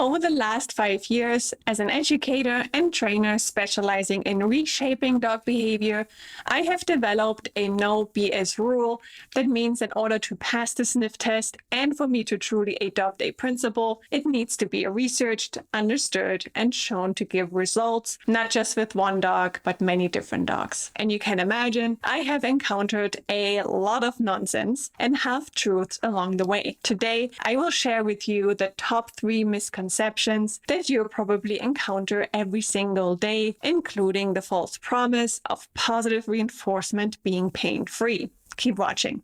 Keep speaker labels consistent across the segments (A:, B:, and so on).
A: Over the last 5 years, as an educator and trainer specializing in reshaping dog behavior, I have developed a no BS rule. That means in order to pass the sniff test and for me to truly adopt a principle, it needs to be researched, understood, and shown to give results, not just with one dog, but many different dogs. And you can imagine, I have encountered a lot of nonsense and half-truths along the way. Today, I will share with you the top 3 misconceptions that you'll probably encounter every single day, including the false promise of positive reinforcement being pain-free. Keep watching.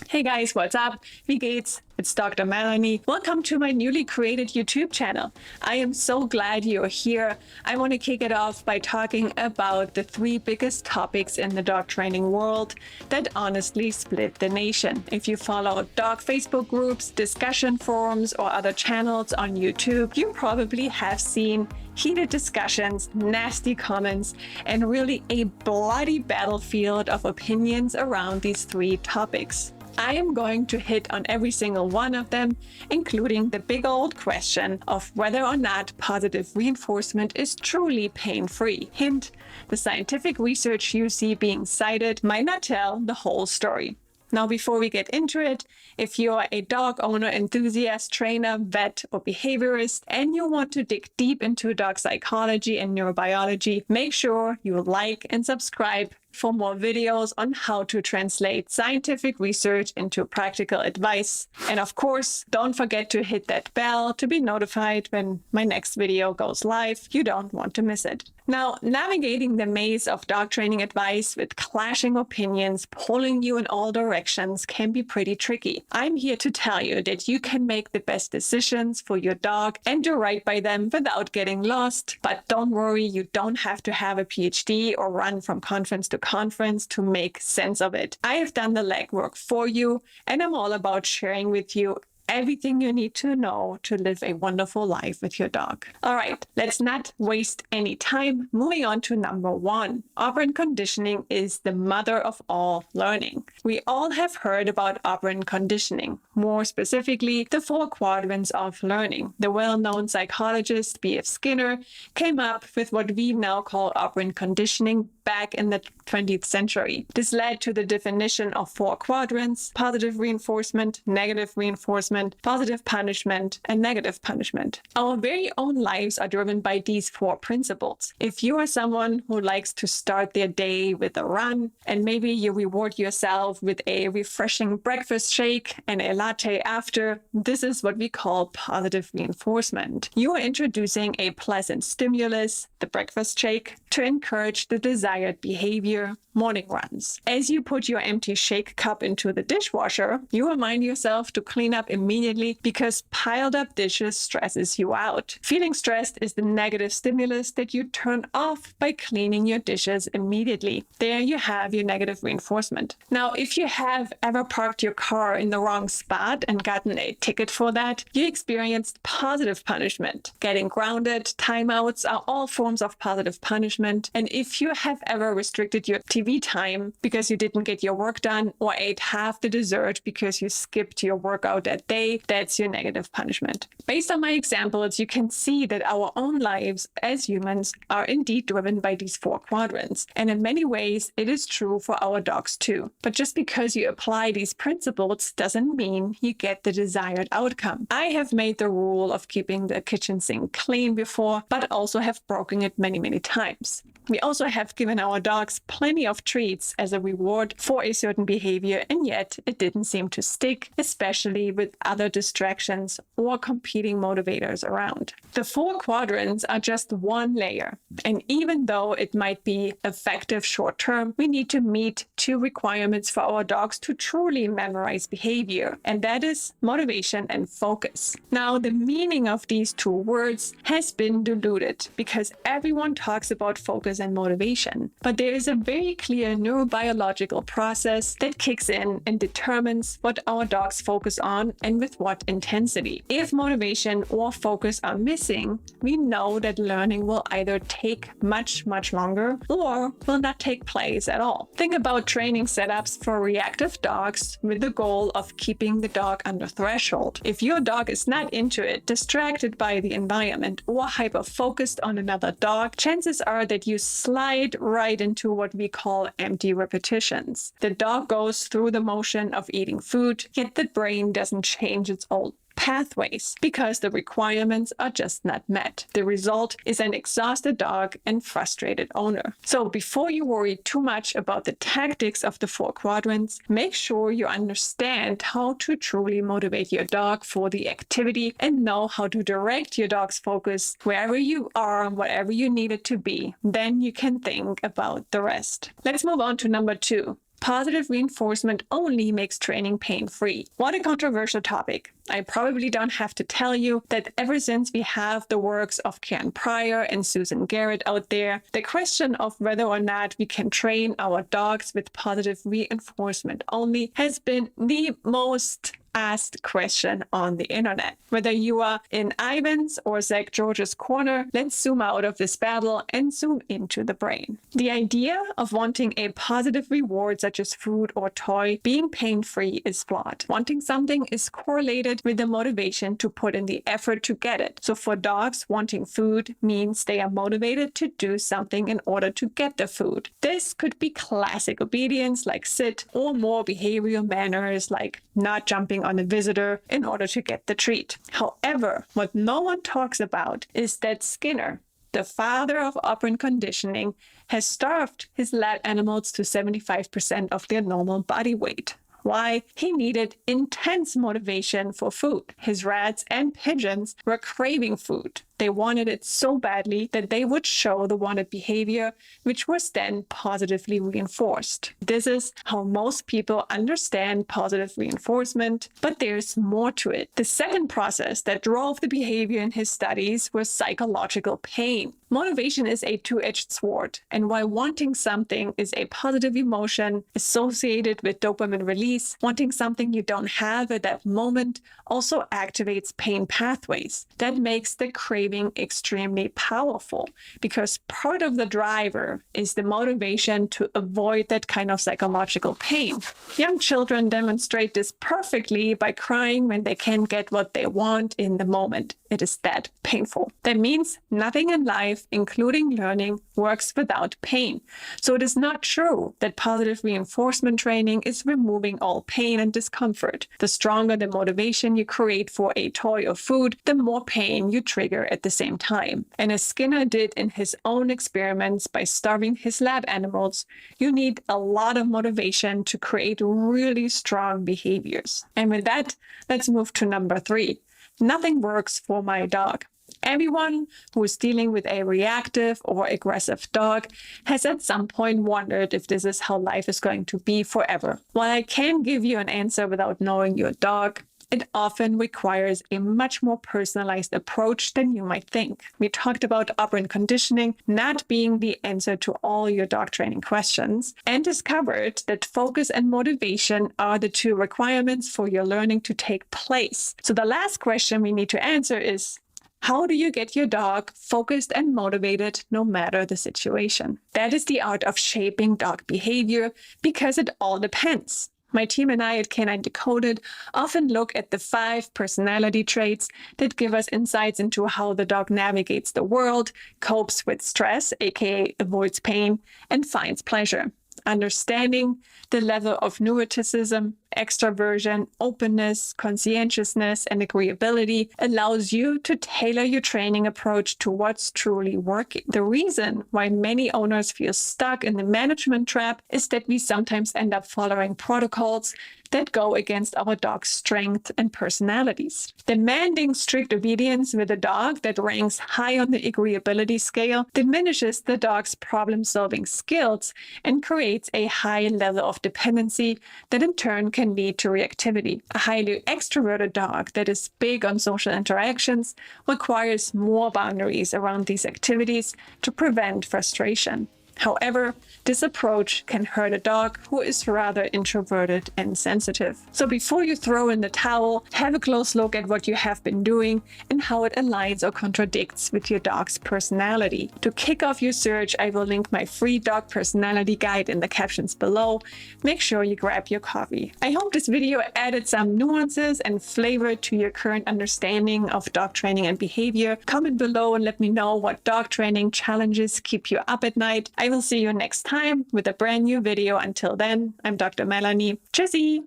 A: Hey guys, what's up? Wie geht's? It's Dr. Melanie. Welcome to my newly created YouTube channel. I am so glad you're here. I want to kick it off by talking about the 3 biggest topics in the dog training world that honestly split the nation. If you follow dog Facebook groups, discussion forums, or other channels on YouTube, you probably have seen heated discussions, nasty comments, and really a bloody battlefield of opinions around these 3 topics. I am going to hit on every single one of them, including the big old question of whether or not positive reinforcement is truly pain-free. Hint, the scientific research you see being cited might not tell the whole story. Now, before we get into it, if you're a dog owner, enthusiast, trainer, vet, or behaviorist, and you want to dig deep into dog psychology and neurobiology, make sure you like and subscribe for more videos on how to translate scientific research into practical advice. And of course, don't forget to hit that bell to be notified when my next video goes live. You don't want to miss it. Now, navigating the maze of dog training advice with clashing opinions pulling you in all directions can be pretty tricky. I'm here to tell you that you can make the best decisions for your dog and do right by them without getting lost. But don't worry, you don't have to have a PhD or run from conference to conference to make sense of it. I have done the legwork for you, and I'm all about sharing with you everything you need to know to live a wonderful life with your dog. All right, let's not waste any time. Moving on to number 1. Operant conditioning is the mother of all learning. We all have heard about operant conditioning, more specifically, the 4 quadrants of learning. The well-known psychologist B.F. Skinner came up with what we now call operant conditioning back in the 20th century. This led to the definition of 4 quadrants: positive reinforcement, negative reinforcement, positive punishment, and negative punishment. Our very own lives are driven by these 4 principles. If you are someone who likes to start their day with a run, and maybe you reward yourself with a refreshing breakfast shake and a latte after, this is what we call positive reinforcement. You are introducing a pleasant stimulus, the breakfast shake, to encourage the desired behavior, morning runs. As you put your empty shake cup into the dishwasher, you remind yourself to clean up immediately because piled up dishes stresses you out. Feeling stressed is the negative stimulus that you turn off by cleaning your dishes immediately. There you have your negative reinforcement. Now, if you have ever parked your car in the wrong spot and gotten a ticket for that, you experienced positive punishment. Getting grounded, timeouts are all forms of positive punishment. And if you have ever restricted your TV time because you didn't get your work done or ate half the dessert because you skipped your workout that day, that's your negative punishment. Based on my examples, you can see that our own lives as humans are indeed driven by these 4 quadrants. And in many ways, it is true for our dogs too. But just because you apply these principles doesn't mean you get the desired outcome. I have made the rule of keeping the kitchen sink clean before, but also have broken it many, many times. We also have given our dogs plenty of treats as a reward for a certain behavior, and yet it didn't seem to stick, especially with other distractions or competing motivators around. The 4 quadrants are just one layer, and even though it might be effective short term, we need to meet 2 requirements for our dogs to truly memorize behavior, and that is motivation and focus. Now, the meaning of these 2 words has been diluted because everyone talks about focus focus and motivation. But there is a very clear neurobiological process that kicks in and determines what our dogs focus on and with what intensity. If motivation or focus are missing, we know that learning will either take much longer or will not take place at all. Think about training setups for reactive dogs with the goal of keeping the dog under threshold. If your dog is not into it, distracted by the environment, or hyper-focused on another dog, chances are that you slide right into what we call empty repetitions. The dog goes through the motion of eating food, yet the brain doesn't change its old pathways because the requirements are just not met. The result is an exhausted dog and frustrated owner. So before you worry too much about the tactics of the 4 quadrants, make sure you understand how to truly motivate your dog for the activity and know how to direct your dog's focus wherever you are, whatever you need it to be. Then you can think about the rest. Let's move on to number 2. Positive reinforcement only makes training pain-free. What a controversial topic. I probably don't have to tell you that ever since we have the works of Karen Pryor and Susan Garrett out there, the question of whether or not we can train our dogs with positive reinforcement only has been the most asked question on the internet. Whether you are in Ivan's or Zach George's corner, let's zoom out of this battle and zoom into the brain. The idea of wanting a positive reward such as food or toy being pain-free is flawed. Wanting something is correlated with the motivation to put in the effort to get it. So for dogs, wanting food means they are motivated to do something in order to get the food. This could be classic obedience like sit, or more behavioral manners like not jumping on a visitor in order to get the treat. However, what no one talks about is that Skinner, the father of operant conditioning, has starved his lab animals to 75% of their normal body weight. Why? He needed intense motivation for food. His rats and pigeons were craving food. They wanted it so badly that they would show the wanted behavior, which was then positively reinforced. This is how most people understand positive reinforcement, but there's more to it. The second process that drove the behavior in his studies was psychological pain. Motivation is a two-edged sword, and while wanting something is a positive emotion associated with dopamine release, wanting something you don't have at that moment also activates pain pathways. That makes the craving extremely powerful because part of the driver is the motivation to avoid that kind of psychological pain. Young children demonstrate this perfectly by crying when they can't get what they want in the moment. It is that painful. That means nothing in life, including learning, works without pain. So it is not true that positive reinforcement training is removing all pain and discomfort. The stronger the motivation you create for a toy or food, the more pain you trigger at the same time. And as Skinner did in his own experiments by starving his lab animals, you need a lot of motivation to create really strong behaviors. And with that, let's move to number 3. Nothing works for my dog. Everyone who is dealing with a reactive or aggressive dog has at some point wondered if this is how life is going to be forever. While I can give you an answer without knowing your dog, it often requires a much more personalized approach than you might think. We talked about operant conditioning not being the answer to all your dog training questions, and discovered that focus and motivation are the 2 requirements for your learning to take place. So the last question we need to answer is, how do you get your dog focused and motivated no matter the situation? That is the art of shaping dog behavior because it all depends. My team and I at Canine Decoded often look at the 5 personality traits that give us insights into how the dog navigates the world, copes with stress, aka avoids pain, and finds pleasure. Understanding the level of neuroticism, extroversion, openness, conscientiousness, and agreeability allows you to tailor your training approach to what's truly working. The reason why many owners feel stuck in the management trap is that we sometimes end up following protocols that go against our dog's strengths and personalities. Demanding strict obedience with a dog that ranks high on the agreeability scale diminishes the dog's problem-solving skills and creates a high level of dependency that in turn can can lead to reactivity. A highly extroverted dog that is big on social interactions requires more boundaries around these activities to prevent frustration. However, this approach can hurt a dog who is rather introverted and sensitive. So before you throw in the towel, have a close look at what you have been doing and how it aligns or contradicts with your dog's personality. To kick off your search, I will link my free dog personality guide in the captions below. Make sure you grab your copy. I hope this video added some nuances and flavor to your current understanding of dog training and behavior. Comment below and let me know what dog training challenges keep you up at night. I will see you next time with a brand new video. Until then, I'm Dr. Melanie. Tschüssi!